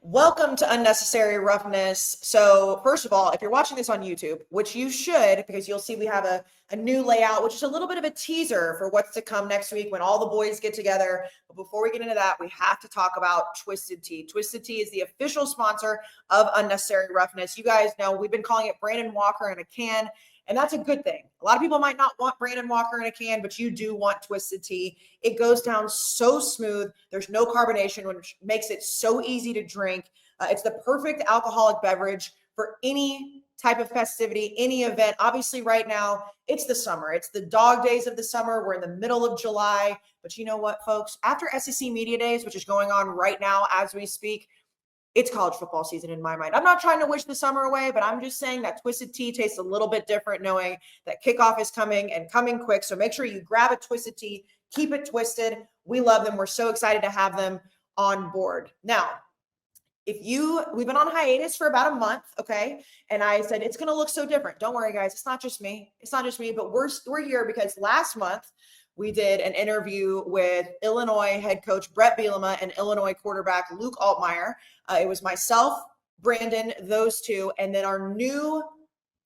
Welcome to Unnecessary Roughness. So first of all, if you're watching this on YouTube, which you should, because you'll see we have a new layout, which is a little bit of a teaser for what's to come next week when all the boys get together. But before we get into that, we have to talk about Twisted Tea. Twisted Tea is the official sponsor of Unnecessary Roughness. You guys know we've been calling it Brandon Walker in a can. And that's a good thing. A lot of people might not want Brandon Walker in a can, but you do want Twisted Tea. It goes down so smooth. There's no carbonation, which makes it so easy to drink. It's the perfect alcoholic beverage for any type of festivity, any event. Obviously, right now, it's the summer. It's the dog days of the summer. We're in the middle of July. But you know what, folks? After SEC Media Days, which is going on right now as we speak, it's college football season in my mind. I'm not trying to wish the summer away, but I'm just saying that Twisted Tea tastes a little bit different knowing that kickoff is coming and coming quick. So make sure you grab a Twisted Tea, keep it twisted. We love them. We're so excited to have them on board. Now, we've been on hiatus for about a month, okay? And I said, it's going to look so different. Don't worry, guys. It's not just me. But we're here because last month we did an interview with Illinois head coach Bret Bielema and Illinois quarterback Luke Altmyer. It was myself, Brandon, those two, and then our new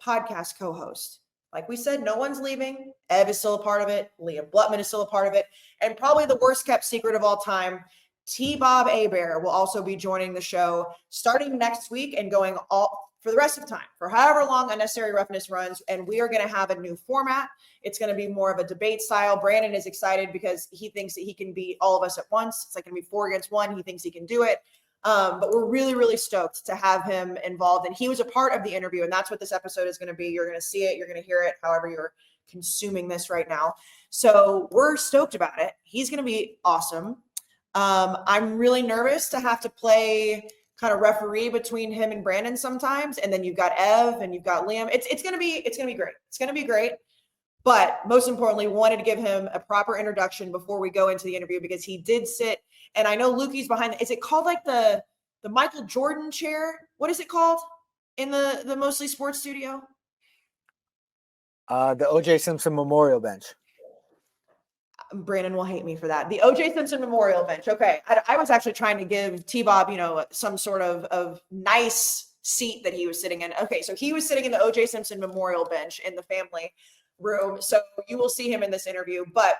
podcast co-host. Like we said, no one's leaving. Ev is still a part of it. Liam Blutman is still a part of it. And probably the worst kept secret of all time, T-Bob Hebert will also be joining the show starting next week and going all for the rest of time, for however long Unnecessary Roughness runs. And we are going to have a new format. It's going to be more of a debate style. Brandon is excited because he thinks that he can beat all of us at once. It's like going to be 4 against 1. He thinks he can do it. But we're really, really stoked to have him involved. And he was a part of the interview. And that's what this episode is going to be. You're going to see it. You're going to hear it, however you're consuming this right now. So we're stoked about it. He's going to be awesome. I'm really nervous to have to play kind of referee between him and Brandon sometimes. And then you've got Ev and you've got Liam. It's going to be great. It's going to be great. But most importantly, wanted to give him a proper introduction before we go into the interview because he did sit. And I know Lukey's behind. Is it called like the Michael Jordan chair? What is it called in the Mostly Sports studio? The O.J. Simpson Memorial Bench. Brandon will hate me for that. The O.J. Simpson Memorial Bench. Okay. I was actually trying to give T-Bob, some sort of nice seat that he was sitting in. Okay. So he was sitting in the O.J. Simpson Memorial Bench in the family room. So you will see him in this interview. But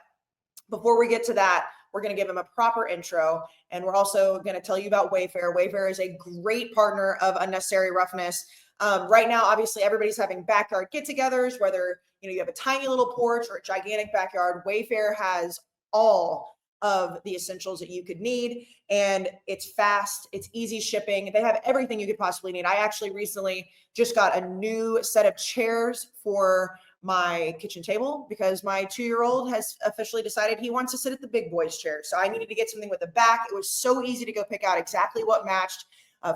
before we get to that, we're going to give him a proper intro. And we're also going to tell you about Wayfair. Wayfair is a great partner of Unnecessary Roughness. Right now, obviously, everybody's having backyard get-togethers, whether you have a tiny little porch or a gigantic backyard. Wayfair has all of the essentials that you could need, and it's fast, it's easy shipping. They have everything you could possibly need. I actually recently just got a new set of chairs for my kitchen table because my 2-year-old has officially decided he wants to sit at the big boys chair. So I needed to get something with a back. It was so easy to go pick out exactly what matched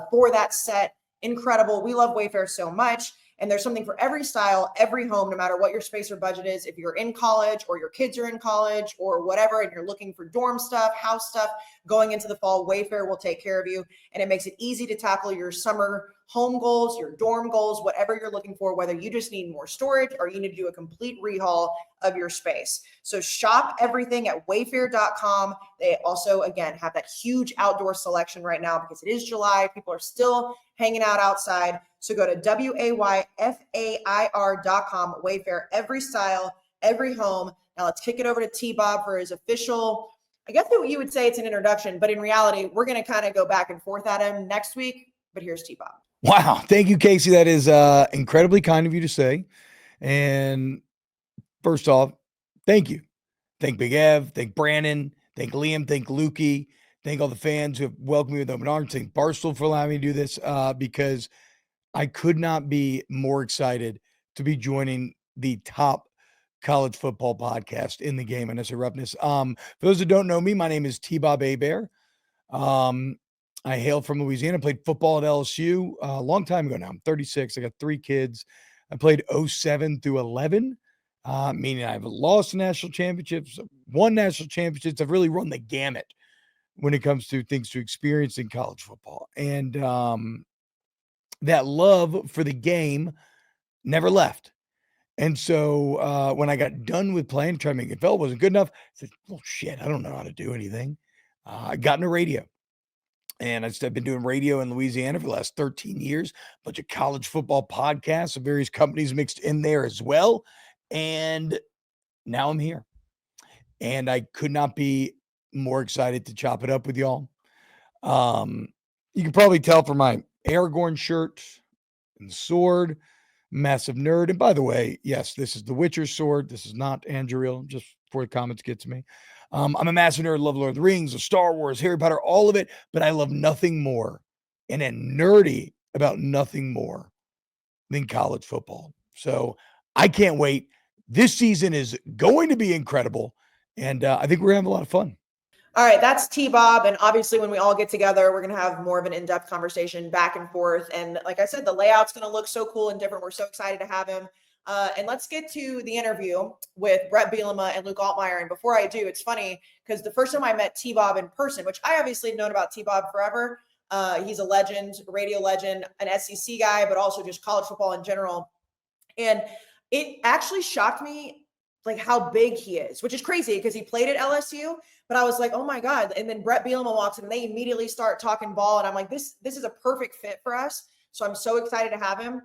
for that set. Incredible. We love Wayfair so much. And there's something for every style, every home, no matter what your space or budget is. If you're in college or your kids are in college or whatever, and you're looking for dorm stuff, house stuff, going into the fall, Wayfair will take care of you. And it makes it easy to tackle your summer home goals, your dorm goals, whatever you're looking for, whether you just need more storage or you need to do a complete rehaul of your space. So shop everything at wayfair.com. They also, again, have that huge outdoor selection right now because it is July. People are still hanging out outside. So go to wayfair.com, Wayfair, every style, every home. Now let's kick it over to T-Bob for his official, I guess that you would say it's an introduction, but in reality, we're going to kind of go back and forth at him next week. But here's T-Bob. Wow. Thank you, Kayce. That is incredibly kind of you to say. And first off, thank you. Thank Big Ev. Thank Brandon. Thank Liam. Thank Lukey. Thank all the fans who have welcomed me with open arms. Thank Barstool for allowing me to do this because I could not be more excited to be joining the top college football podcast in the game. Unnecessary Roughness. For those who don't know me, my name is T-Bob Hebert. I hail from Louisiana, played football at LSU a long time ago now. I'm 36. I got 3 kids. I played 07 through 11, meaning I've lost national championships, won national championships. I've really run the gamut when it comes to things to experience in college football. And that love for the game never left. And so when I got done with playing, trying to make it felt wasn't good enough, I said, well, shit, I don't know how to do anything. I got into radio. And I've been doing radio in Louisiana for the last 13 years, a bunch of college football podcasts of various companies mixed in there as well. And now I'm here. And I could not be more excited to chop it up with y'all. You can probably tell from my Aragorn shirt and the sword, massive nerd. And by the way, yes, this is the Witcher sword. This is not Anduril, just before the comments get to me. I'm a massive nerd, love Lord of the Rings, of Star Wars, Harry Potter, all of it, but I love nothing more and am nerdy about nothing more than college football. So I can't wait. This season is going to be incredible, and I think we're having a lot of fun. All right, that's T-Bob, and obviously when we all get together, we're going to have more of an in-depth conversation back and forth, and like I said, the layout's going to look so cool and different. We're so excited to have him. And let's get to the interview with Bret Bielema and Luke Altmyer. And before I do, it's funny because the first time I met T-Bob in person, which I obviously have known about T-Bob forever, he's a legend, radio legend, an SEC guy, but also just college football in general. And it actually shocked me like how big he is, which is crazy because he played at LSU, but I was like, oh my God. And then Bret Bielema walks in and they immediately start talking ball. And I'm like, this is a perfect fit for us. So I'm so excited to have him.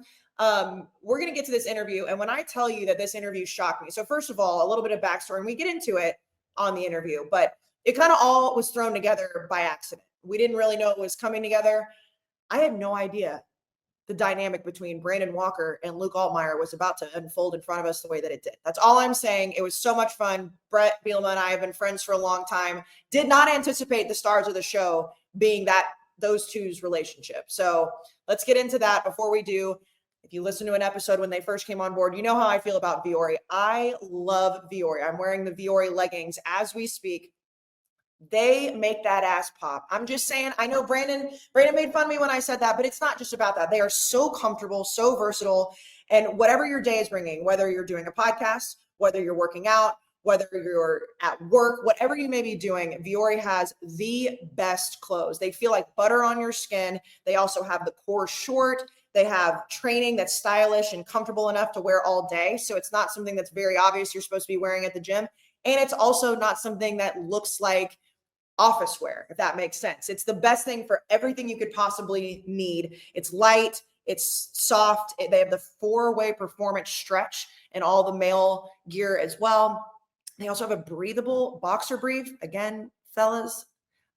We're going to get to this interview. And when I tell you that this interview shocked me, so first of all, a little bit of backstory, and we get into it on the interview, but it kind of all was thrown together by accident. We didn't really know it was coming together. I had no idea the dynamic between Brandon Walker and Luke Altmyer was about to unfold in front of us the way that it did. That's all I'm saying. It was so much fun. Bret Bielema and I have been friends for a long time. Did not anticipate the stars of the show being those two's relationship. So let's get into that. Before we do, if you listen to an episode when they first came on board, you know how I feel about Viore. I love Viore. I'm wearing the Viore leggings as we speak. They make that ass pop. I'm just saying, I know Brandon made fun of me when I said that, but it's not just about that. They are so comfortable, so versatile, and whatever your day is bringing, whether you're doing a podcast, whether you're working out, whether you're at work, whatever you may be doing, Viore has the best clothes. They feel like butter on your skin. They also have the core short. They have training that's stylish and comfortable enough to wear all day. So it's not something that's very obvious you're supposed to be wearing at the gym. And it's also not something that looks like office wear, if that makes sense. It's the best thing for everything you could possibly need. It's light, it's soft. They have the 4-way performance stretch and all the male gear as well. They also have a breathable boxer brief. Again, fellas,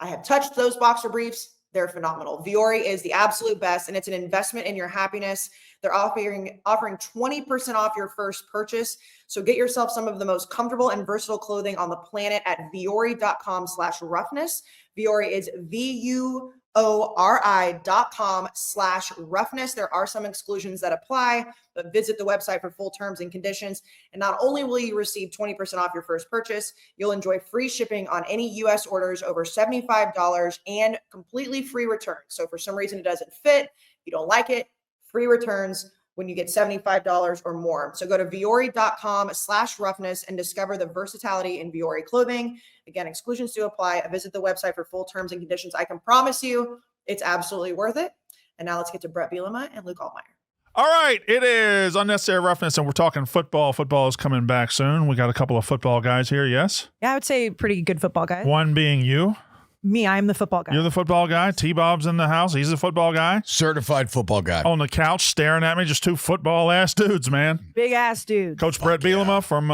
I have touched those boxer briefs. They're phenomenal. Viore is the absolute best, and it's an investment in your happiness. They're offering 20% off your first purchase. So get yourself some of the most comfortable and versatile clothing on the planet at viore.com/roughness. Viore is VUORI.com/roughness. There are some exclusions that apply, but visit the website for full terms and conditions. And not only will you receive 20% off your first purchase, you'll enjoy free shipping on any U.S. orders over $75 and completely free returns. So if for some reason it doesn't fit, you don't like it, free returns when you get $75 or more. So go to viore.com/roughness and discover the versatility in Viore clothing. Again, exclusions do apply. Visit the website for full terms and conditions. I can promise you it's absolutely worth it. And now let's get to Bret Bielema and Luke Altmyer. All right, it is Unnecessary Roughness, and we're talking football. Football is coming back soon. We got a couple of football guys here, yes? Yeah, I would say pretty good football guy. One being you. Me, I'm the football guy. You're the football guy. T-Bob's in the house. He's the football guy. Certified football guy. On the couch staring at me, just two football-ass dudes, man. Big ass dude. Coach Bret Bielema from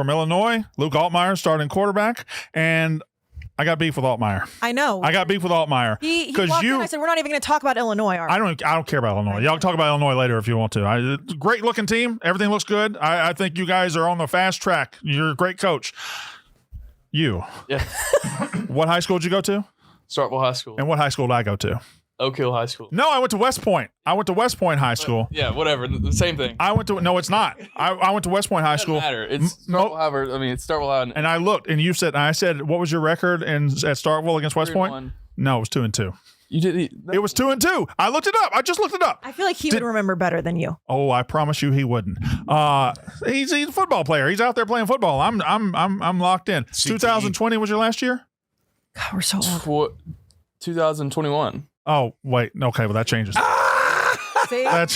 Illinois. Luke Altmyer, starting quarterback. And I got beef with Altmyer. I know. I got beef with Altmyer. He walked in, I said, we're not even going to talk about Illinois, are we? I don't care about Illinois. Y'all can talk about Illinois later if you want to. Great looking team. Everything looks good. I think you guys are on the fast track. You're a great coach. You. Yeah. What high school did you go to? Starkville High School. And what high school did I go to? Oak Hill High School. No, I went to West Point. I went to West Point High School. Yeah, whatever. The same thing. No, it's not. I went to West Point High School. Doesn't matter. It's Starkville, however. I mean, it's Starkville High. And I looked, and I said, what was your record at Starkville against West Point? 3-1. No, it was 2-2. You did. It was 2-2. I looked it up. I just looked it up. I feel like he would remember better than you. Oh, I promise you, he wouldn't. He's a football player. He's out there playing football. I'm locked in. 2020 was your last year? God, we're so old. 2021. Oh, wait. Okay, well, that changes. See? That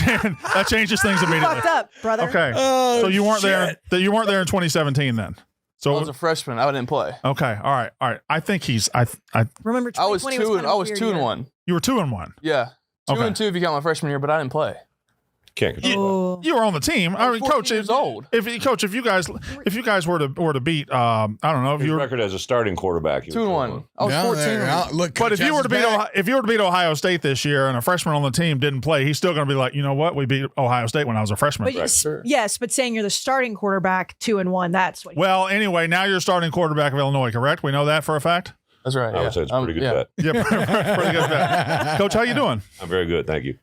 changes things immediately. Fucked up, brother. Okay. So you weren't there. You weren't there in 2017 then. So I was a freshman. I didn't play. okay, all right. I think he's. I Remember, I was 2020 I was kind of a 2 weird and year. 1. you were 2-1. Yeah, 2 Okay. and 2 if you count my freshman year, but I didn't play. Can't control Oh. You were on the team. I I was mean, 14 coach. years old. If you guys were to beat, I don't know if that. His you were. record as a starting quarterback. he 2 was and 1. 2-1. I was 14. Look, But if you were to beat Ohio State this year and a freshman on the team didn't play, he's still going to be like, you know what? We beat Ohio State when I was a freshman. But yes, but saying you're the starting quarterback 2-1, that's what. Well, anyway, now you're starting quarterback of Illinois, correct? We know that for a fact. That's right. I would say it's a pretty good bet. Yeah, pretty good bet. Coach, how you doing? I'm very good, thank you.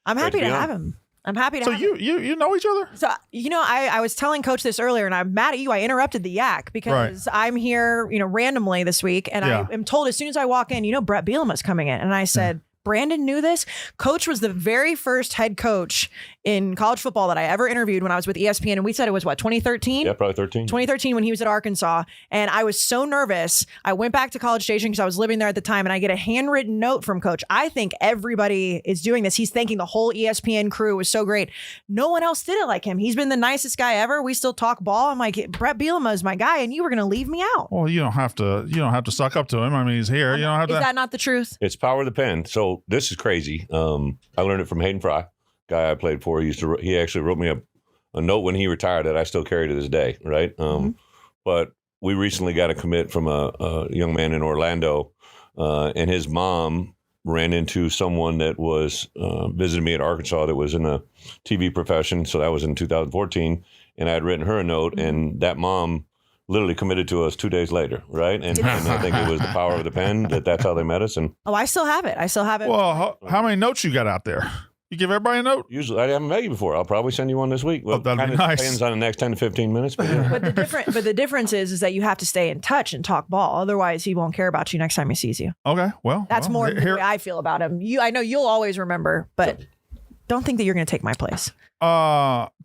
I'm Great happy to to be on. have him. I'm happy to So have him. you know each other? So, I was telling Coach this earlier, and I'm mad at you. I interrupted the yak because I'm here, randomly this week, and Yeah. I am told as soon as I walk in, Bret Bielema's coming in. And I said, Brandon knew this. Coach was the very first head coach in college football that I ever interviewed when I was with ESPN. And we said it was 2013? Yeah, probably 13. 2013 when he was at Arkansas. And I was so nervous. I went back to College Station because I was living there at the time, and I get a handwritten note from Coach. I think everybody is doing this. He's thanking the whole ESPN crew. It was so great. No one else did it like him. He's been the nicest guy ever. We still talk ball. I'm like, Bret Bielema is my guy, and you were going to leave me out. Well, you don't have to suck up to him. I mean, he's here. You don't have Is to. that not the truth? It's power of the pen. So this is crazy. I learned it from Hayden Fry, guy I played for. He actually wrote me a note when he retired that I still carry to this day, right? But we recently got a commit from a young man in Orlando, and his mom ran into someone that was visiting me at Arkansas that was in the TV profession. So that was in 2014, and I had written her a note, and that mom literally committed to us 2 days later, right? And I think it was the power of the pen that's how they met us. And Oh, I still have it. Well, how many notes you got out there? You give everybody a note? usually I haven't met you before. I'll probably send you one this week. Well, that'd be kinda nice. Depends on the next 10 to 15 minutes. But yeah. But the difference is that you have to stay in touch and talk ball. Otherwise, he won't care about you next time he sees you. Okay, well, That's more the way I feel about him. I know you'll always remember, but don't think that you're going to take my place.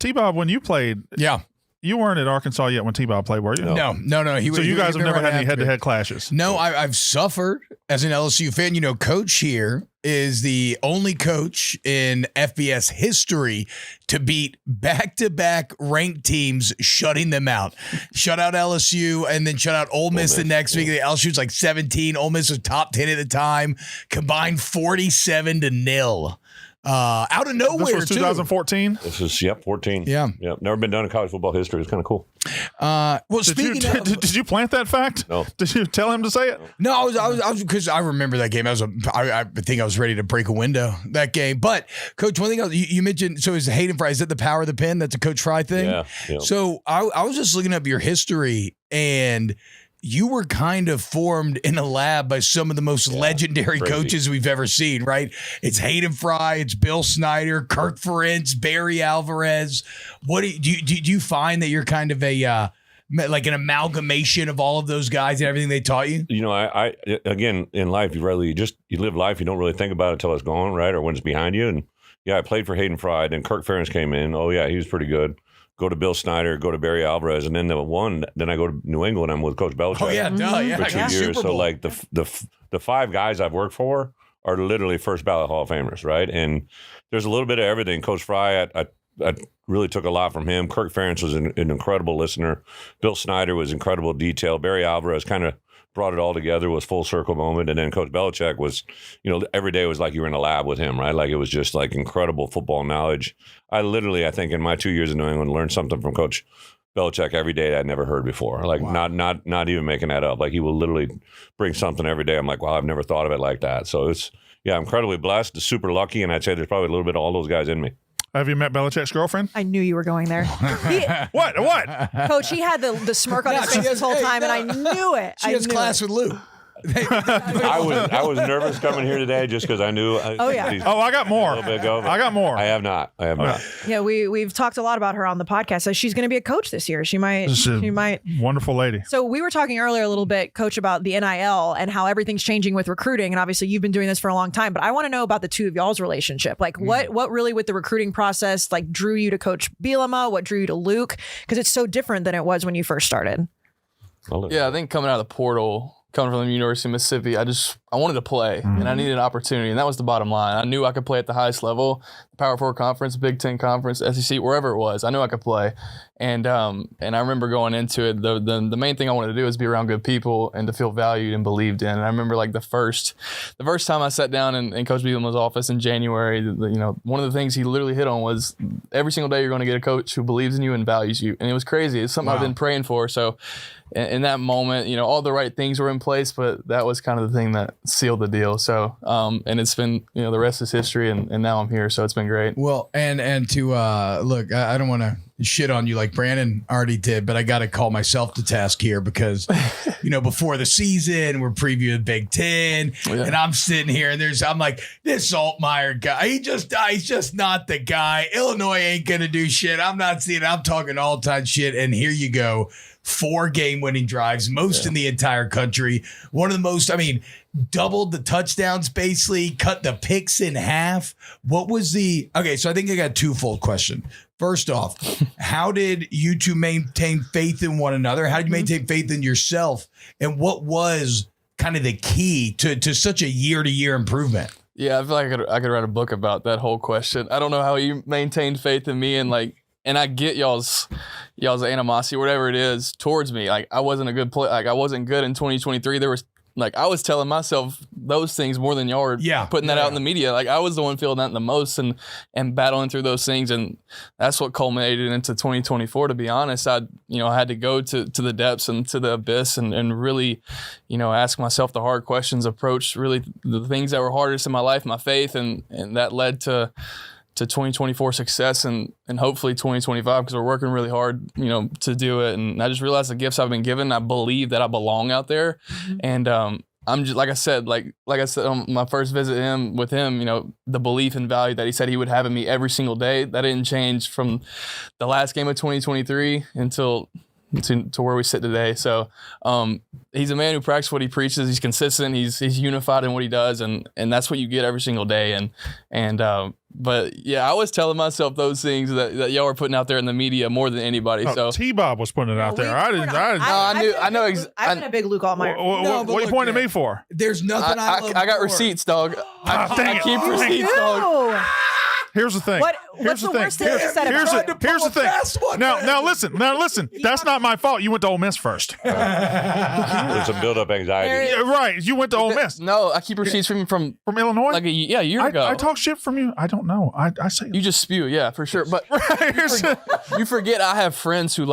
T-Bob, when you played, Yeah. you weren't at Arkansas yet when T-Bob played, were you? No. So you guys have never had any head-to-head clashes? No, I've suffered as an LSU fan. Coach here is the only coach in FBS history to beat back-to-back ranked teams, shutting them out. Shut out LSU and then shut out Ole Miss the next week. The LSU's like 17. Ole Miss was top 10 at the time. Combined 47-0. Out of nowhere, This was 2014? This is 14. Yeah. Yep. Never been done in college football history. It's kind of cool. Well, Did you plant that fact? No. Did you tell him to say it? No, I was because I remember that game. I think I was ready to break a window that game. But Coach, one thing else, you mentioned, so is Hayden Fry, is that the power of the pen? That's a Coach Fry thing? Yeah. So I was just looking up your history, and you were kind of formed in a lab by some of the most legendary crazy. coaches we've ever seen, right? It's Hayden Fry, it's Bill Snyder, Kirk Ferentz, Barry Alvarez. What do you find that you're kind of a like an amalgamation of all of those guys and everything they taught you? I again, in life, you live life. You don't really think about it until it's gone, right? Or when it's behind you. And I played for Hayden Fry. Then Kirk Ferentz came in. Oh yeah, he was pretty good. Go to Bill Snyder, go to Barry Alvarez, and then then I go to New England. I'm with Coach Belichick. Oh yeah, duh, yeah. For 2 years. Super So Bowl. like the five guys I've worked for are literally first ballot Hall of Famers, right? And there's a little bit of everything. Coach Fry, I really took a lot from him. Kirk Ferentz was an incredible listener. Bill Snyder was incredible detail. Barry Alvarez kind of brought it all together, was full circle moment. And then Coach Belichick was, every day was like you were in a lab with him, right? Like it was just like incredible football knowledge. I think in my 2 years in New England learned something from Coach Belichick every day that I'd never heard before. Like not even making that up. Like he will literally bring something every day. I'm like, wow, I've never thought of it like that. So it's, I'm incredibly blessed, super lucky. And I'd say there's probably a little bit of all those guys in me. Have you met Belichick's girlfriend? I knew you were going there. What? Coach, he had the smirk on No, his she face has- this whole hey, time, and I no. knew it. She has class with Lou. I was nervous coming here today just because I knew. Oh, yeah. Oh, I got more. A little bit ago, but I got more. I have not. Yeah, we've talked a lot about her on the podcast. So she's going to be a coach this year. She might. Wonderful lady. So we were talking earlier a little bit, Coach, about the NIL and how everything's changing with recruiting. And obviously you've been doing this for a long time, but I want to know about the two of y'all's relationship. Like what really with the recruiting process, like drew you to Coach Bielema? What drew you to Luke? Because it's so different than it was when you first started. Yeah, I think coming out of the portal, coming from the University of Mississippi, I wanted to play and I needed an opportunity, and that was the bottom line. I knew I could play at the highest level. Power 4 conference, Big 10 conference, SEC, wherever it was. I knew I could play. And I remember going into it, the main thing I wanted to do is be around good people and to feel valued and believed in. And I remember like the first time I sat down in Coach Bielema's office in January, one of the things he literally hit on was every single day you're going to get a coach who believes in you and values you. And it was crazy. It's something I've been praying for. So in that moment, all the right things were in place, but that was kind of the thing that sealed the deal. So, and it's been, the rest is history, and now I'm here. So it's been great. Well, and to look, I don't want to shit on you like Brandon already did, but I got to call myself to task here because, before the season, we're previewing Big Ten, and I'm sitting here and I'm like, this Altmyer guy, he's just not the guy. Illinois ain't going to do shit. I'm not seeing it. I'm talking all-time shit, and here you go. 4 game-winning drives, most in the entire country. One of the most, doubled the touchdowns basically, cut the picks in half. What was okay, so I think I got a twofold question. First off, how did you two maintain faith in one another? How did you maintain faith in yourself? And what was kind of the key to such a year-to-year improvement? Yeah, I feel like I could write a book about that whole question. I don't know how you maintained faith in me, and I get y'all's animosity, whatever it is, towards me. Like, I wasn't a good player. Like, I wasn't good in 2023. There was, I was telling myself those things more than y'all were putting that out in the media. Like, I was the one feeling that the most and battling through those things. And that's what culminated into 2024, to be honest. I had to go to the depths and to the abyss and really, ask myself the hard questions, approach really the things that were hardest in my life, my faith. And that led to 2024 success and hopefully 2025, because we're working really hard, to do it. And I just realized the gifts I've been given, I believe that I belong out there. And I'm just, like I said on my first visit with him, the belief and value that he said he would have in me every single day, that didn't change from the last game of 2023 until to where we sit today. So he's a man who practices what he preaches. He's consistent. He's unified in what he does, and that's what you get every single day. But yeah, I was telling myself those things that y'all were putting out there in the media more than anybody. So T-Bob was putting it out there. I didn't. I've been a big Luke Altmyer. What are you pointing at me for? There's nothing I love got more. Receipts, dog. Dang I it. keep receipts, dog. Here's the thing. What's the worst thing you said about him? Here's the thing. Now listen. That's not my fault. You went to Ole Miss first. There's some build-up anxiety. Yeah, right. You went to Ole Miss. No, I keep receipts from Illinois. like a year ago. I talk shit from you. I don't know. I say You just spew, yeah, for sure. But you forget I have friends who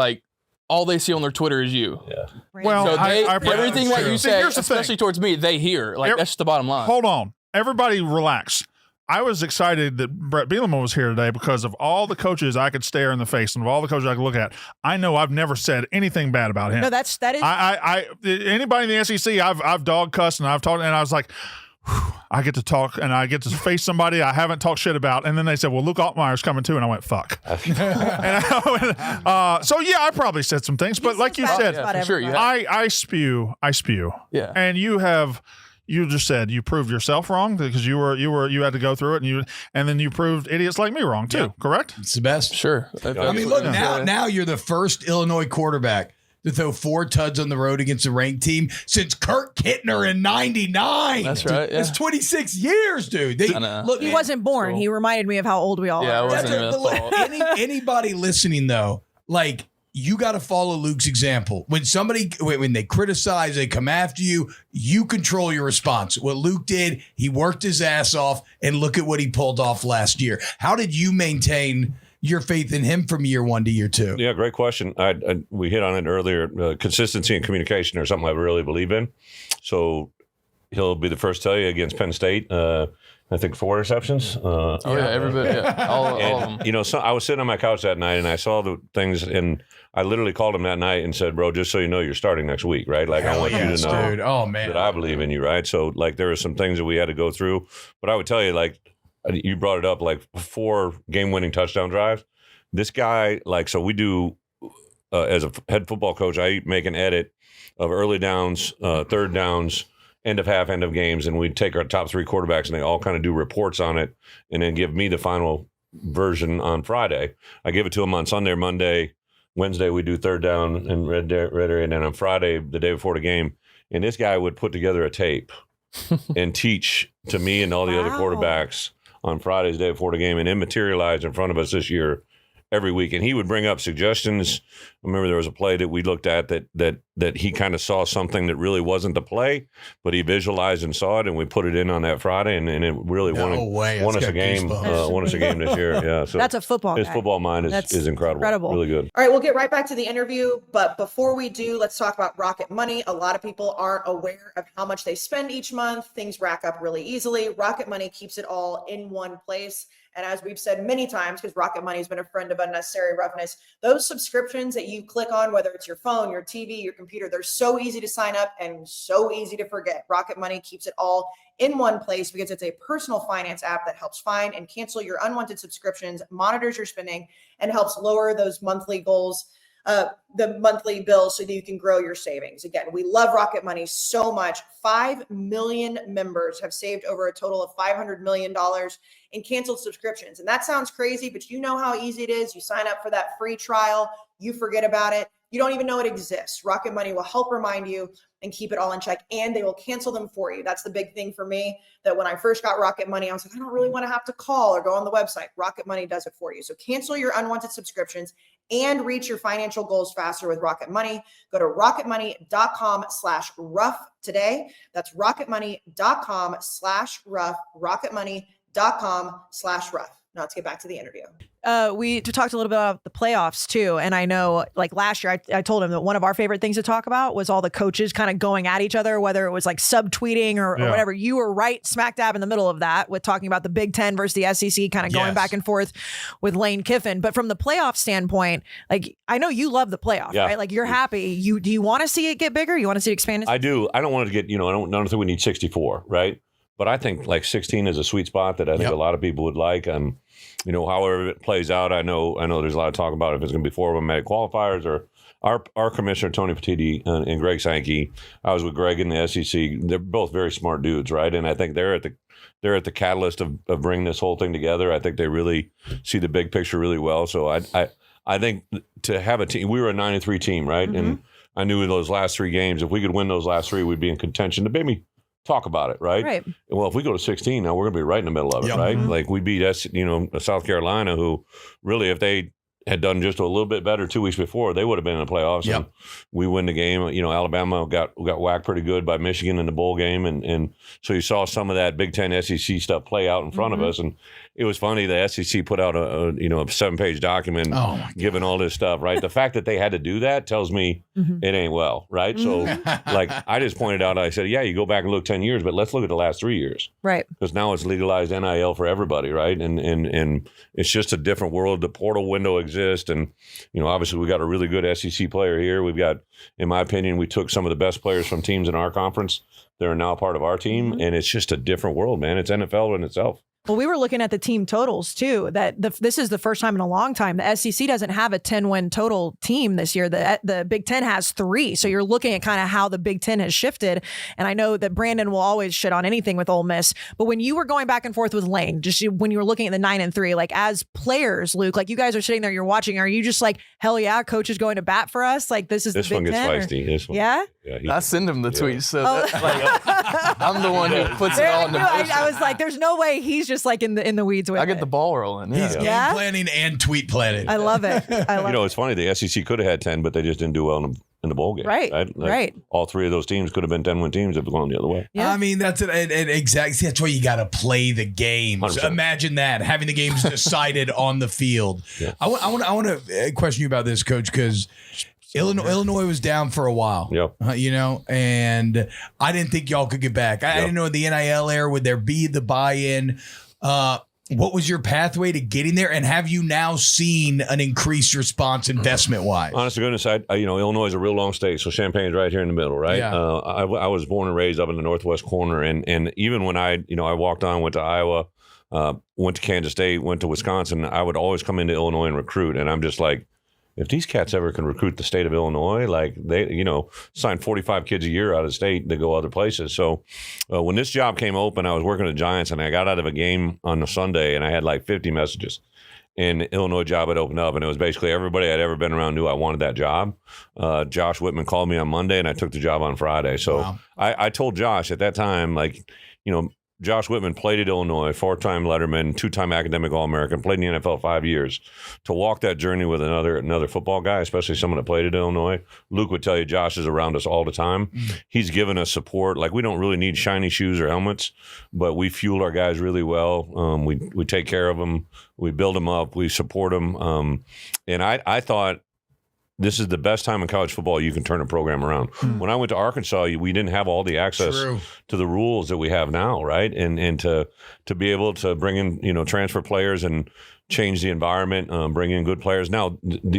all they see on their Twitter is you. Yeah. Well, So I everything that you say, here's the especially thing. towards me, they hear. That's just the bottom line. Hold on. Everybody relax. I was excited that Bret Bielema was here today because of all the coaches I could stare in the face and of all the coaches I could look at. I know I've never said anything bad about him. No, that is. I anybody in the SEC, I've dog cussed and I've talked, and I was like, whew, I get to talk and I get to face somebody I haven't talked shit about. And then they said, well, Luke Altmyer's coming too. And I went, fuck. So yeah, I probably said some things, but like you said, Yeah, for sure, you have. I spew. Yeah. And you just said you proved yourself wrong because you had to go through it, and then you proved idiots like me wrong too. Correct? It's the best. Sure. I mean, look, now you're the first Illinois quarterback to throw 4 tuds on the road against a ranked team since Kirk Kittner in '99. That's right. Yeah. It's 26 years, dude. I know. Look, He man, wasn't born. Cool. He reminded me of how old we all Yeah, are. I wasn't That's even right, at but fault. anybody listening though, you got to follow Luke's example. When they criticize, they come after you, you control your response. What Luke did, he worked his ass off, and look at what he pulled off last year. How did you maintain your faith in him from year 1 to year 2? Yeah, great question. We hit on it earlier. Consistency and communication are something I really believe in. So he'll be the first to tell you against Penn State. I think 4 interceptions. Every bit. Yeah. All of them. So I was sitting on my couch that night and I saw the things, and I literally called him that night and said, bro, just so you know, you're starting next week, right? Like, I want you to know dude. Oh, man. that I believe in you, right? So, there were some things that we had to go through. But I would tell you, you brought it up, 4 game-winning touchdown drives. This guy, so we do, as a head football coach, I make an edit of early downs, third downs, end of half, end of games, and we take our top 3 quarterbacks, and they all kind of do reports on it and then give me the final version on Friday. I give it to them on Sunday or Monday. Wednesday, we do third down and red area, and then on Friday, the day before the game, and this guy would put together a tape and teach to me and all the other quarterbacks on Friday's day before the game, and it materialized in front of us this year every week. And he would bring up suggestions. I remember there was a play that we looked at that he kind of saw something that really wasn't the play, but he visualized and saw it, and we put it in on that Friday, and it really won us a game. Won us a game this year. Yeah, so That's a football his guy. football mind is incredible. Really good. All right, we'll get right back to the interview. But before we do, let's talk about Rocket Money. A lot of people aren't aware of how much they spend each month. Things rack up really easily. Rocket Money keeps it all in one place. And as we've said many times, because Rocket Money has been a friend of unnecessary roughness, those subscriptions that you click on, whether it's your phone, your TV, your computer, they're so easy to sign up and so easy to forget. Rocket Money keeps it all in one place because it's a personal finance app that helps find and cancel your unwanted subscriptions, monitors your spending, and helps lower those monthly goals, the monthly bills, so that you can grow your savings. Again, we love Rocket Money so much. 5 million members have saved over a total of $500 million in canceled subscriptions. And that sounds crazy, but you know how easy it is. You sign up for that free trial, you forget about it. You don't even know it exists. Rocket Money will help remind you and keep it all in check, and they will cancel them for you. That's the big thing for me, that when I first got Rocket Money, I was like, I don't really want to have to call or go on the website. Rocket Money does it for you. So cancel your unwanted subscriptions and reach your financial goals faster with Rocket Money. Go to rocketmoney.com/rough today. That's rocketmoney.com/rough, rocketmoney.com/rough. Now let's get back to the interview. We talked a little bit about the playoffs too. And I know like last year, I told him that one of our favorite things to talk about was all the coaches kind of going at each other, whether it was like subtweeting or whatever. You were right smack dab in the middle of that with talking about the Big Ten versus the SEC kind of going back and forth with Lane Kiffin. But from the playoff standpoint, like I know you love the playoff, right? Like you're happy. Do you want to see it get bigger? You want to see it expand? I do. I don't want it to get, I don't think we need 64, right? But I think like 16 is a sweet spot that I think a lot of people would like. However it plays out, I know there's a lot of talk about if it's going to be 4 automatic qualifiers or our commissioner, Tony Petitti and Greg Sankey. I was with Greg in the SEC. They're both very smart dudes, right? And I think they're at the catalyst of bringing this whole thing together. I think they really see the big picture really well. So I think to have a team, we were a 9-3 team, right? Mm-hmm. And I knew in those last 3 games, if we could win those last 3, we'd be in contention to maybe talk about it, right? Well, if we go to 16 now, we're going to be right in the middle of it, right? Mm-hmm. Like we beat South Carolina, who really, if they had done just a little bit better 2 weeks before, they would have been in the playoffs. And we win the game. Alabama got whacked pretty good by Michigan in the bowl game, and so you saw some of that Big Ten SEC stuff play out in front of us. And it was funny. The SEC put out a 7-page document giving all this stuff, right? The fact that they had to do that tells me it ain't well, right? So, like I just pointed out, I said, you go back and look 10 years, but let's look at the last 3 years, right? Because now it's legalized NIL for everybody, right? And it's just a different world. The portal window exists, and obviously we got a really good SEC player here. We've got, in my opinion, we took some of the best players from teams in our conference. They're now part of our team, and it's just a different world, man. It's NFL in itself. Well, we were looking at the team totals too. This is the first time in a long time the SEC doesn't have a 10-win total team this year. The Big Ten has 3. So you're looking at kind of how the Big Ten has shifted. And I know that Brandon will always shit on anything with Ole Miss. But when you were going back and forth with Lane, when you were looking at the 9-3, like as players, Luke, like you guys are sitting there, you're watching. Are you just like, hell yeah, coach is going to bat for us? Like this is the Big Ten. This one gets feisty. This one. Yeah. I send him the tweets. So I'm the one who puts it all in the motion. I was like, there's no way he's just like in the weeds with it. I get the ball rolling. He's game planning and tweet planning. I love it. It's funny. The SEC could have had 10, but they just didn't do well in the bowl game. Right. Like, all 3 of those teams could have been 10-win teams if it gone the other way. Yeah. I mean, that's it. Exactly. That's why you got to play the games. 100%. Imagine that, having the games decided on the field. Yeah. I want to question you about this, Coach, because Illinois was down for a while, and I didn't think y'all could get back. I didn't know in the NIL era, would there be the buy-in? What was your pathway to getting there? And have you now seen an increased response investment-wise? Honest to goodness, Illinois is a real long state, so Champaign's right here in the middle, right? Yeah. I was born and raised up in the northwest corner, and even when I walked on, went to Iowa, went to Kansas State, went to Wisconsin, I would always come into Illinois and recruit, and I'm just like, if these cats ever can recruit the state of Illinois, like they, sign 45 kids a year out of the state to go other places. So when this job came open, I was working at Giants, and I got out of a game on a Sunday, and I had like 50 messages. And the Illinois job had opened up, and it was basically everybody I'd ever been around knew I wanted that job. Josh Whitman called me on Monday, and I took the job on Friday. So I told Josh at that time, like, Josh Whitman played at Illinois, 4-time Letterman, 2-time academic All-American, played in the NFL 5 years. To walk that journey with another football guy, especially someone that played at Illinois, Luke would tell you Josh is around us all the time. He's given us support. Like, we don't really need shiny shoes or helmets, but we fuel our guys really well. We take care of them. We build them up. We support them. And I thought, this is the best time in college football you can turn a program around. When I went to Arkansas, we didn't have all the access to the rules that we have now, right? And to be able to bring in, transfer players and change the environment, bring in good players. Now,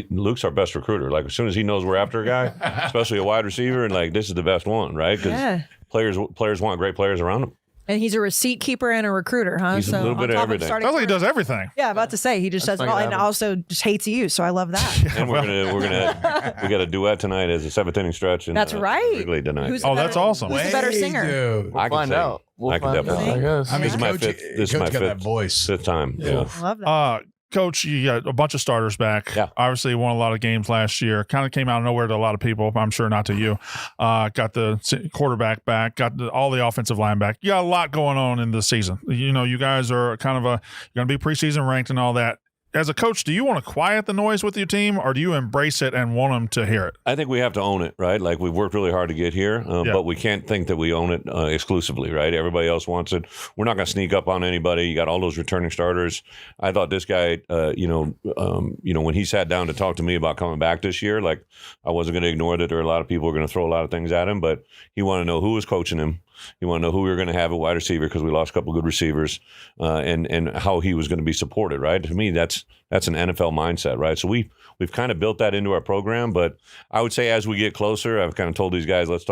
Luke's our best recruiter. Like, as soon as he knows we're after a guy, especially a wide receiver, and like, this is the best one, right? Because players want great players around them. And he's a receipt keeper and a recruder, huh? He's a little bit of everything. Sounds like he does everything. Yeah, about to say he just does it all, and also just hates you. So I love that. And we got a duet tonight as a 7th inning stretch. And, That's right. Wrigley tonight. That's awesome. Who's the better singer? Dude. I can Find sing. out. We'll I can find definitely out, sing. I guess. I mean, This is my Coach, fifth. This is Coach my got that fifth. voice. Fifth time. Yeah. Love that. Coach, you got a bunch of starters back. Yeah. Obviously won a lot of games last year. Kind of came out of nowhere to a lot of people. I'm sure not to you. Got the quarterback back. Got all the offensive line back. You got a lot going on in this season. You guys are kind of you're going to be preseason ranked and all that. As a coach, do you want to quiet the noise with your team, or do you embrace it and want them to hear it? I think we have to own it, right? Like, we've worked really hard to get here, but we can't think that we own it exclusively, right? Everybody else wants it. We're not going to sneak up on anybody. You got all those returning starters. I thought this guy, when he sat down to talk to me about coming back this year, like, I wasn't going to ignore that there are a lot of people who are going to throw a lot of things at him, but he wanted to know who was coaching him. You want to know who we were going to have at wide receiver, because we lost a couple of good receivers, and how he was going to be supported, right? To me, that's an NFL mindset, right? So we've kind of built that into our program, but I would say as we get closer, I've kind of told these guys, let's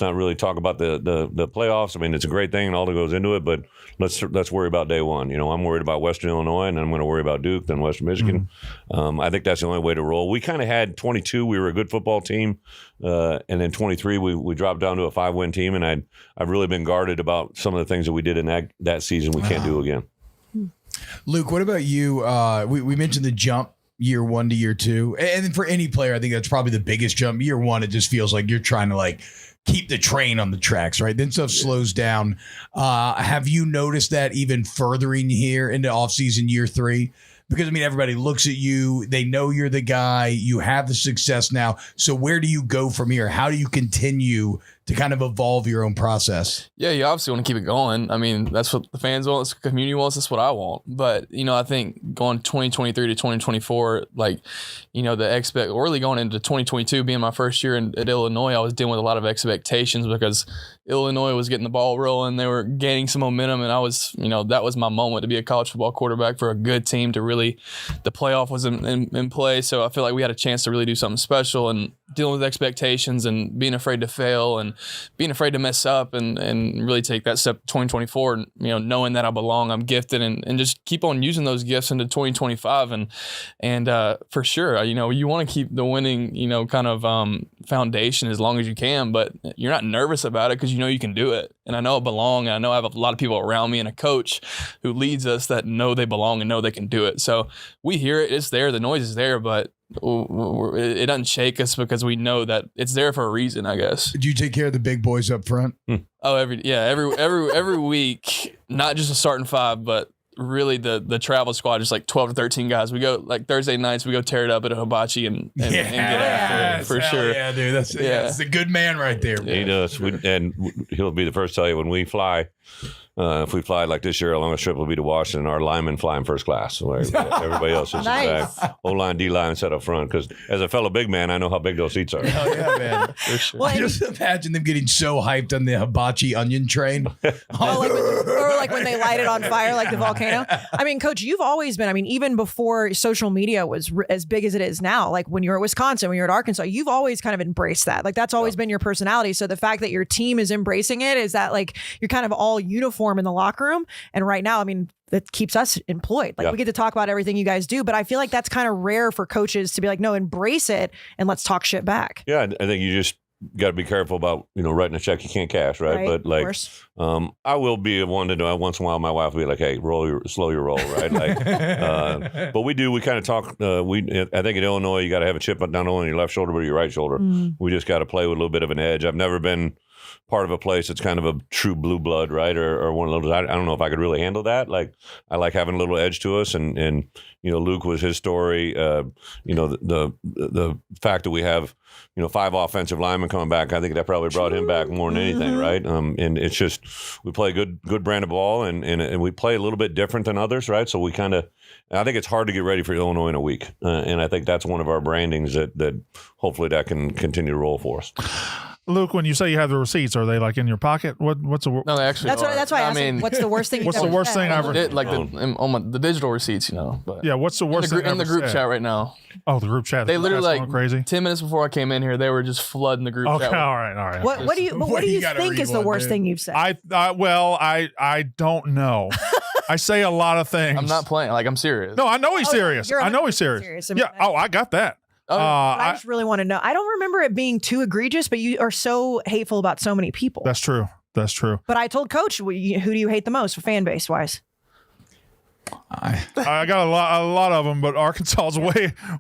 not really talk about the playoffs. I mean, it's a great thing and all that goes into it, but let's worry about day one. I'm worried about Western Illinois, and then I'm going to worry about Duke, then Western Michigan. I think that's the only way to roll. We kind of had 22. We were a good football team, and then 23 we dropped down to a 5-win team, and I've really been guarded about some of the things that we did in that season. We can't do again. Luke, what about you? We mentioned the jump year 1 to year 2, and for any player, I think that's probably the biggest jump. Year 1, it just feels like you're trying to keep the train on the tracks, right? Then stuff slows down. Have you noticed that even furthering here into offseason year 3? Because, I mean, everybody looks at you. They know you're the guy. You have the success now. So where do you go from here? How do you continue to kind of evolve your own process? Yeah, you obviously want to keep it going. I mean, that's what the fans want. That's what the community wants. That's what I want. But, I think going 2023 to 2024, really going into 2022, being my first year at Illinois, I was dealing with a lot of expectations because Illinois was getting the ball rolling. They were gaining some momentum, and I was, that was my moment to be a college football quarterback for a good team to really, the playoff was in play. So I feel like we had a chance to really do something special, and dealing with expectations and being afraid to fail and being afraid to mess up and really take that step 2024, knowing that I belong, I'm gifted, and just keep on using those gifts into 2025. And for sure, you want to keep the winning, foundation as long as you can, but you're not nervous about it because you can do it. And I know I belong, and I know I have a lot of people around me and a coach who leads us that know they belong and know they can do it. So we hear it, it's there, the noise is there, but it doesn't shake us because we know that it's there for a reason, I guess. Do you take care of the big boys up front? Oh, every week, not just a starting 5, but really the travel squad, just 12 to 13 guys. We go Thursday nights, we go tear it up at a hibachi and get after it, for sure. Yeah, dude, that's a good man right there. He does, and he'll be the first to tell you when we fly. If we fly like this year, our longest trip will be to Washington. Our linemen fly in first class. So everybody else is Nice. back. O-line, D-line set up front. Because as a fellow big man, I know how big those seats are. Oh, yeah, man. For sure. Well, Just imagine them getting so hyped on the hibachi onion train. or when they light it on fire, like the volcano. I mean, Coach, you've always been, even before social media was as big as it is now, like when you were at Wisconsin, when you were at Arkansas, you've always kind of embraced that. Like, that's always been your personality. So the fact that your team is embracing it is that, you're kind of all uniform in the locker room. And right now, that keeps us employed. We get to talk about everything you guys do, but I feel like that's kind of rare for coaches to be like, no, embrace it and let's talk shit back. Yeah, I think you just got to be careful about, writing a check you can't cash, right? But of course. I will be one to do it. Once in a while, my wife will be like, hey, slow your roll, right? But we kind of talk, I think in Illinois, you got to have a chip not only on your left shoulder, but your right shoulder. We just got to play with a little bit of an edge. I've never been part of a place that's kind of a true blue blood, right? Or one of those, I don't know if I could really handle that. Like, I like having a little edge to us. And Luke was his story. The fact that we have, 5 offensive linemen coming back, I think that probably brought him back more than anything, right? And it's just, we play a good brand of ball, and we play a little bit different than others, right? So we I think it's hard to get ready for Illinois in a week. And I think that's one of our brandings that hopefully that can continue to roll for us. Luke, when you say you have the receipts, are they like in your pocket? What's the? No, they actually. That's why I asked him, what's the worst thing? What's the worst thing I've ever? Like the digital receipts, But yeah, what's the worst thing in the group chat right now? Oh, the group chat. They literally going crazy. 10 minutes before I came in here, they were just flooding the group chat. Okay, all right. What do you think is the worst thing you've said? I don't know. I say a lot of things. I'm not playing. Like, I'm serious. No, I know he's serious. I know he's serious. Yeah. Oh, I got that. I just really want to know. I don't remember it being too egregious, but you are so hateful about so many people. That's true. But I told Coach, who do you hate the most, fan base wise? I got a lot of them, but Arkansas is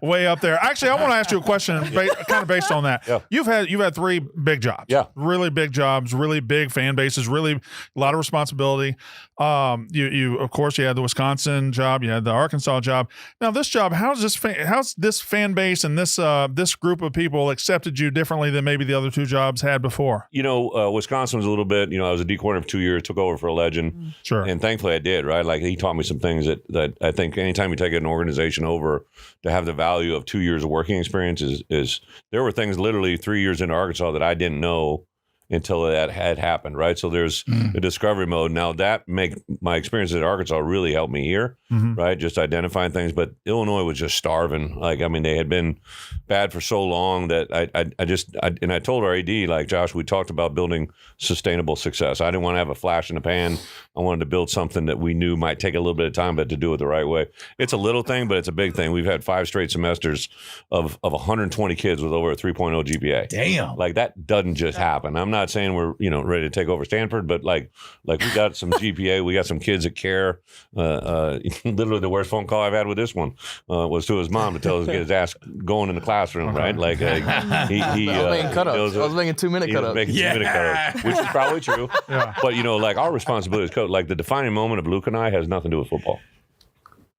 way up there. Actually, I want to ask you a question, kind of based on that. Yeah. You've had 3 big jobs. Yeah, really big jobs, really big fan bases, really a lot of responsibility. You of course you had the Wisconsin job, you had the Arkansas job. Now this job, how's this fan base and this group of people accepted you differently than maybe the other 2 jobs had before? Wisconsin was a little bit. I was a D coordinator for 2 years, took over for a legend. Sure. And thankfully I did, right? Like, he taught me some things that I think anytime you take an organization over, to have the value of 2 years of working experience is there were things literally 3 years into Arkansas that I didn't know until that had happened, right? So there's a discovery mode. Now that my experience at Arkansas really helped me here, right? Just identifying things. But Illinois was just starving. Like, I mean, they had been bad for so long that I told our AD, like, Josh, we talked about building sustainable success. I didn't want to have a flash in the pan. I wanted to build something that we knew might take a little bit of time, but to do it the right way. It's a little thing, but it's a big thing. We've had 5 straight semesters of 120 kids with over a 3.0 GPA. Damn. Like, that doesn't just happen. I'm not saying we're ready to take over Stanford, but like we got some GPA. We got some kids that care. Literally the worst phone call I've had with this one was to his mom to tell his get his ass going in the classroom, right? Like, I was making cutouts. I was making 2-minute cutouts. Making 2-minute cutouts, which is probably true. Yeah. But like, our responsibility as coach, like, the defining moment of Luke and I has nothing to do with football.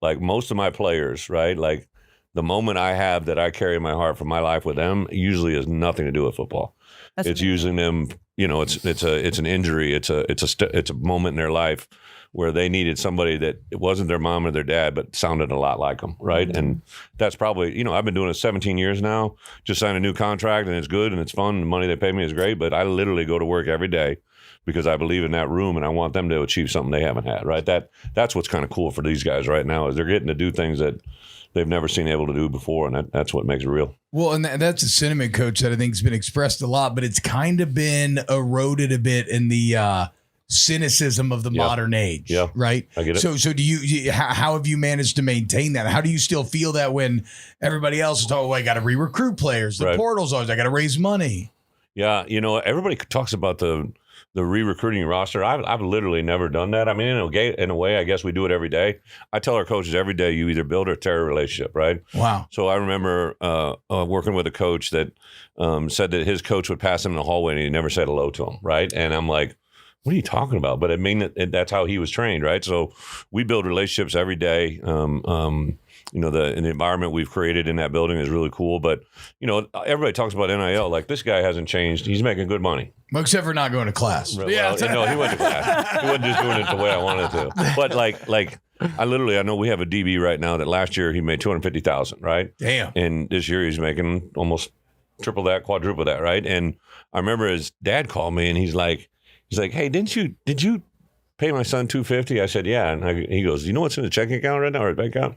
Like, most of my players, right? Like, the moment I have that I carry in my heart for my life with them usually has nothing to do with football. It's using them. It's an injury. It's a moment in their life where they needed somebody that it wasn't their mom or their dad, but sounded a lot like them, right? Mm-hmm. And that's probably, I've been doing it 17 years now. Just signed a new contract, and it's good and it's fun. And the money they pay me is great, but I literally go to work every day because I believe in that room and I want them to achieve something they haven't had, right? That's what's kind of cool for these guys right now, is they're getting to do things that they've never seen able to do before, and that's what makes it real. Well, and that's a sentiment, Coach, that I think has been expressed a lot, but it's kind of been eroded a bit in the cynicism of the modern age. Yeah, right. I get it. So do you? How have you managed to maintain that? How do you still feel that when everybody else is talking? Oh, I got to re-recruit players. The portal's always. I got to raise money. Yeah, everybody talks about the re-recruiting roster. I've literally never done that. I mean, in a way, I guess we do it every day. I tell our coaches every day, you either build or tear a relationship, right? Wow. So I remember working with a coach that said that his coach would pass him in the hallway and he never said hello to him, right? And I'm like, what are you talking about? But I mean, that's how he was trained, right? So we build relationships every day. The environment we've created in that building is really cool. But, everybody talks about NIL. Like, this guy hasn't changed. He's making good money. Well, except for not going to class. Well, he went to class. He wasn't just doing it the way I wanted to. But I know we have a DB right now that last year he made $250,000, right? Damn. And this year he's making almost triple that, quadruple that, right? And I remember his dad called me and he's like, hey, did you pay my son $250? I said, yeah. And he goes, you know what's in the checking account right now, or bank account?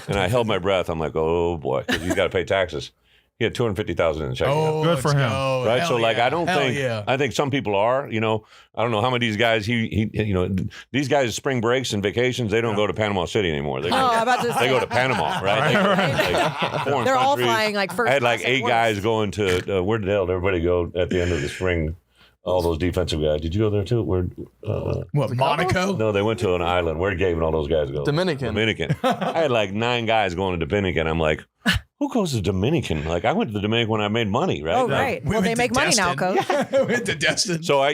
And I held my breath. I'm like, oh boy, because you got to pay taxes. He had $250,000 in the checking account. Good for him. Right. Hell so yeah. I think some people are, I don't know how many of these guys, these guys, spring breaks and vacations, they don't go to Panama City anymore. They go to Panama, right? They're all flying like first. I had like 8 guys going to, where the hell did everybody go at the end of the spring? All those defensive guys. Did you go there too? Where? Monaco? No, they went to an island. Where did Gabe and all those guys go? Dominican. I had like 9 guys going to Dominican. I'm like, Who goes to Dominican? Like I went to the Dominican when I made money, right? Oh, Like, right. We Well, they went to make money now, Destin. Coach. Yeah, we went to Destin. So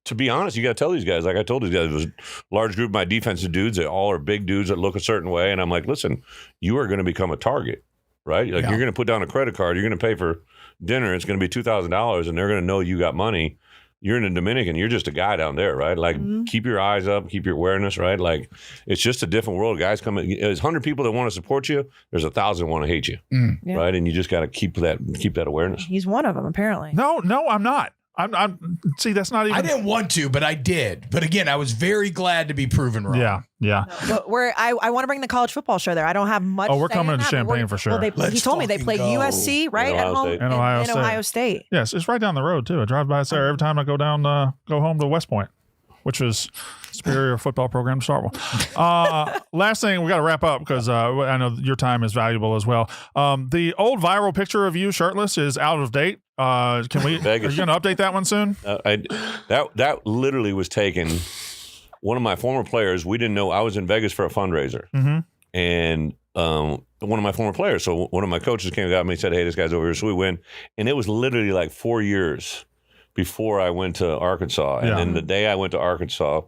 to be honest, you got to tell these guys, like I told these guys, it was a large group of my defensive dudes that all are big dudes that look a certain way. And I'm like, listen, you are going to become a target, right? Like you're going to put down a credit card. You're going to pay for dinner. It's going to be $2,000 and they're going to know you got money. You're in the Dominican. You're just a guy down there, right? Like, keep your eyes up, keep your awareness, right? Like, it's just a different world. Guys come in. There's 100 people that want to support you. There's 1,000 want to hate you, Yeah. right? And you just got to keep that awareness. He's one of them, apparently. No, I'm not. I'm see, that's not even. I didn't want to, but I did. But again, I was very glad to be proven wrong. Yeah. But I want to bring the college football show there. I don't have much. Oh, we're say coming in to that, but Champaign we're- for sure. Well, he Let's told me they fucking play go. USC right In at Ohio home State. In Ohio in State. Ohio State. Yes, it's right down the road too. I drive by there every time I go down, go home to West Point, which is superior football program to start with. Last thing, we got to wrap up because I know your time is valuable as well. The old viral picture of you shirtless is out of date. Can we? Are you going to update that one soon? That literally was taken. One of my former players, we didn't know. I was in Vegas for a fundraiser, and one of my former players, so one of my coaches came and got me and said, "Hey, this guy's over here." So we went, and it was literally like 4 years before I went to Arkansas, and then the day I went to Arkansas.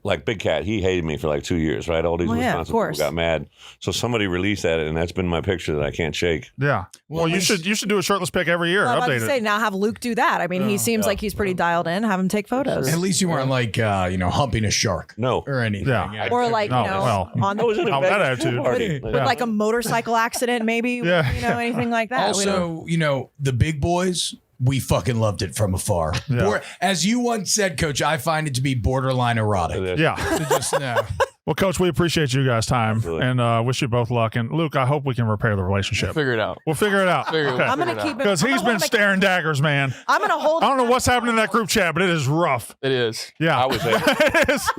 Like Big Cat, he hated me for like 2 years, right? All these Wisconsin people got mad. So somebody released that, and that's been my picture that I can't shake. Yeah. Well, you should do a shirtless pic every year. Well, I was Update about to say, it. now have Luke do that. I mean, he seems like he's pretty dialed in. Have him take photos. At least you weren't like, humping a shark. No. Or anything. Yeah. Or like, No, you know, well, on I was in the a Oh, that Vegas attitude. party. with like a motorcycle accident, maybe. Yeah. You know, anything like that. We don't- Also, the big boys, we fucking loved it from afar. Yeah. As you once said, Coach, I find it to be borderline erotic. Yeah. So just know. Well, Coach, we appreciate you guys' time Absolutely. and wish you both luck. And Luke, I hope we can repair the relationship. Figure it out. We'll figure it out. Figure it I'm gonna keep it Because he's been staring daggers, man. I'm gonna hold. I don't know what's happening in that group chat, but it is rough. It is. Yeah. I was, It is.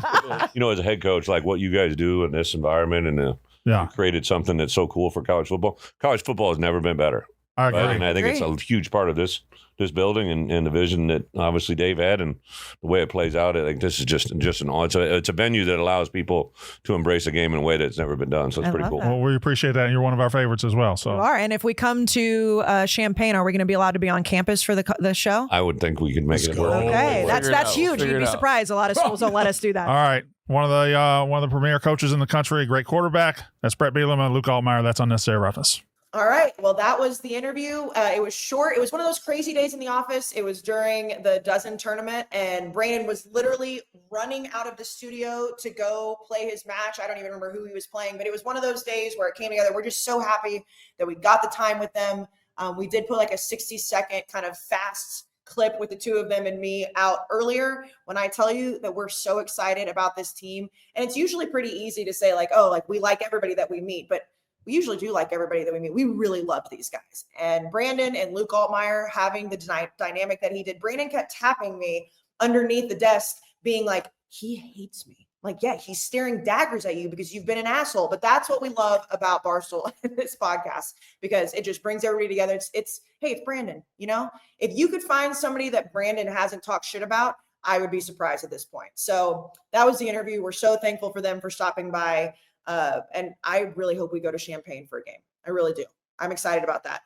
as a head coach, like what you guys do in this environment, and Yeah. created something that's so cool for college football. College football has never been better. I agree. Right? And I think it's a huge part of this building and the vision that obviously Dave had and the way it plays out. I think this is just it's a venue that allows people to embrace the game in a way that's never been done. So it's I pretty love cool. that. Well, we appreciate that. And you're one of our favorites as well. So You are, and if we come to Champaign, are we going to be allowed to be on campus for the show? I would think we could make it go. work. Okay, We'll that's figure it out. huge. Figure You'd it be out. surprised. A lot of schools don't let us do that. all right. One of the premier coaches in the country, great quarterback. That's Bret Bielema, Luke Altmyer. That's Unnecessary Roughness. All right. Well, that was the interview. It was short. It was one of those crazy days in the office. It was during the dozen tournament, and Brandon was literally running out of the studio to go play his match. I don't even remember who he was playing, but it was one of those days where it came together. We're just so happy that we got the time with them. We did put like a 60-second kind of fast clip with the two of them and me out earlier. When I tell you that we're so excited about this team, and it's usually pretty easy to say like, oh, like we like everybody that we meet, but we usually do like everybody that we meet. We really loved these guys. And Brandon and Luke Altmyer having the dynamic that he did. Brandon kept tapping me underneath the desk being like, he hates me. Like, yeah, he's staring daggers at you because you've been an asshole. But that's what we love about Barstool in this podcast, because it just brings everybody together. It's hey, it's Brandon. If you could find somebody that Brandon hasn't talked shit about, I would be surprised at this point. So that was the interview. We're so thankful for them for stopping by. And I really hope we go to Champaign for a game. I really do. I'm excited about that.